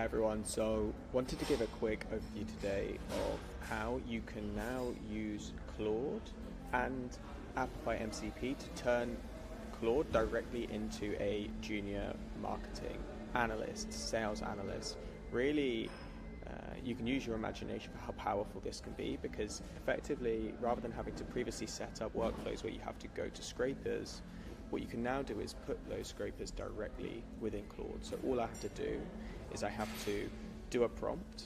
everyone, so wanted to give a quick overview today of how you can now use Claude and Apify MCP to turn Claude directly into a junior marketing analyst, sales analyst. Really, you can use your imagination for how powerful this can be, because effectively, rather than having to previously set up workflows where you have to go to scrapers, what you can now do is put those scrapers directly within Claude. So all I have to do is I have to do a prompt,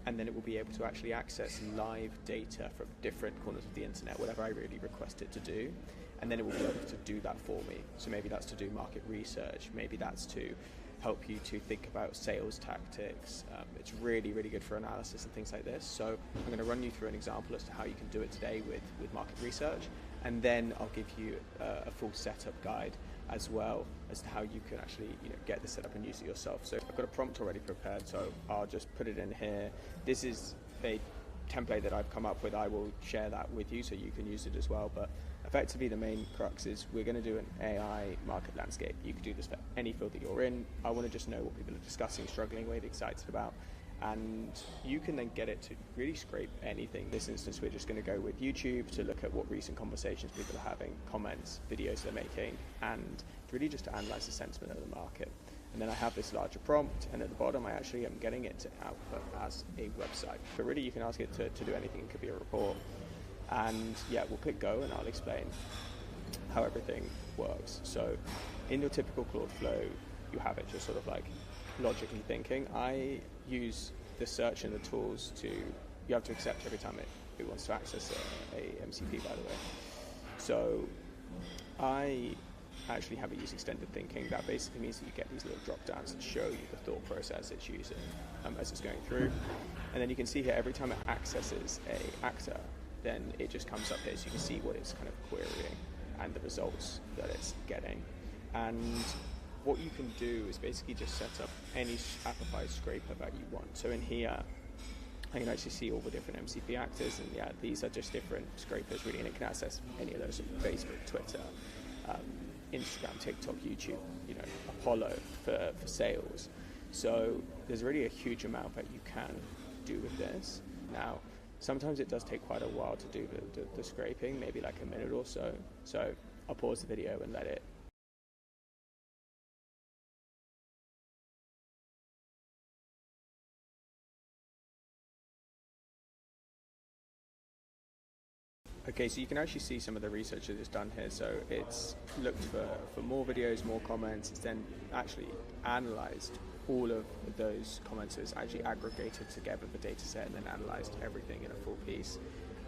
and then it will be able to actually access live data from different corners of the internet, whatever I really request it to do, and then it will be able to do that for me. So maybe that's to do market research, maybe that's to help you to think about sales tactics. It's really good for analysis and things like this. So I'm going to run you through an example as to how you can do it today with market research, and then I'll give you a full setup guide as well as to how you can actually get this set up and use it yourself. So I've got a prompt already prepared, so I'll just put it in here. This is a template that I've come up with. I will share that with you so you can use it as well, but effectively the main crux is we're going to do an AI market landscape. You can do this for any field that you're in. I want to just know what people are discussing, struggling with, excited about, and you can then get it to really scrape anything. In this instance, we're just going to go with YouTube to look at what recent conversations people are having, comments, videos they're making, and really just to analyze the sentiment of the market. And then I have this larger prompt, and at the bottom I actually am getting it to output as a website. But really you can ask it to do anything. It could be a report. And yeah, we'll click go and I'll explain how everything works. So in your typical Claude flow, you have it just sort of like logically thinking. I use the search and the tools to, you have to accept every time it wants to access a MCP, by the way. So I actually have it use extended thinking. That basically means that you get these little drop downs that show you the thought process it's using as it's going through. And then you can see here every time it accesses a actor, then it just comes up here so you can see what it's kind of querying and the results that it's getting. And what you can do is basically just set up any Apify scraper that you want. So in here, I can actually see all the different MCP actors, and yeah, these are just different scrapers really, and it can access any of those from Facebook, Twitter, Instagram, TikTok, YouTube, Apollo for sales. So there's really a huge amount that you can do with this. Now, sometimes it does take quite a while to do the scraping, maybe like a minute or so. So I'll pause the video and let it. Okay, so you can actually see some of the research that is done here. So it's looked for more videos, more comments. It's then actually analyzed all of those comments. So it's actually aggregated together the data set and then analyzed everything in a full piece.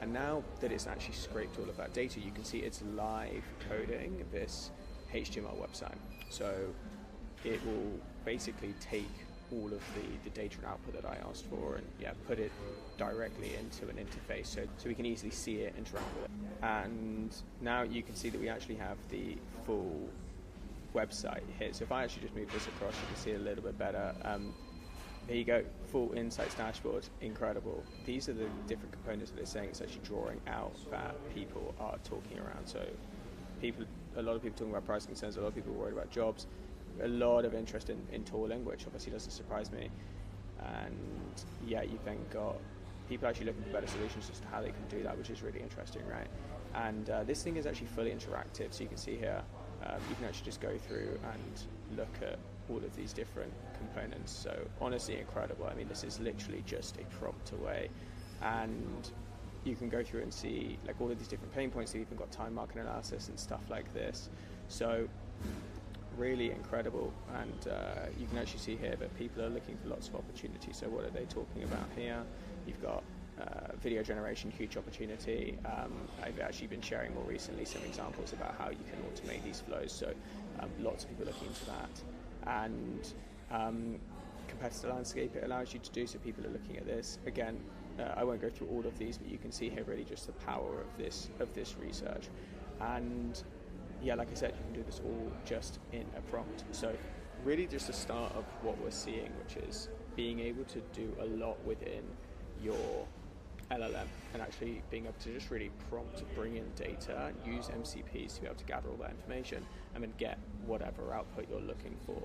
And now that it's actually scraped all of that data, you can see it's live coding this HTML website. So it will basically take all of the data and output that I asked for and put it directly into an interface so we can easily see it, interact with it. And now you can see that we actually have the full website here. So if I actually just move this across, you can see it a little bit better. There you go, full insights dashboard, incredible. These are the different components that it's saying it's actually drawing out that people are talking around. So a lot of people talking about price concerns, a lot of people worried about jobs, a lot of interest in tooling, which obviously doesn't surprise me. And yeah, you've then got people actually looking for better solutions as to how they can do that, which is really interesting, right? And this thing is actually fully interactive, so you can see here, you can actually just go through and look at all of these different components. So honestly incredible. I mean, this is literally just a prompt away, and you can go through and see like all of these different pain points. You've even got time market analysis and stuff like this. So really incredible. And you can actually see here that people are looking for lots of opportunities. So what are they talking about here? You've got video generation, huge opportunity. I've actually been sharing more recently some examples about how you can automate these flows, so lots of people looking into that. And competitor landscape, it allows you to do, so people are looking at this. Again, I won't go through all of these, but you can see here really just the power of this research. And yeah, like I said, you can do this all just in a prompt. So really just the start of what we're seeing, which is being able to do a lot within your LLM and actually being able to just really prompt to bring in data, use MCPs to be able to gather all that information and then get whatever output you're looking for.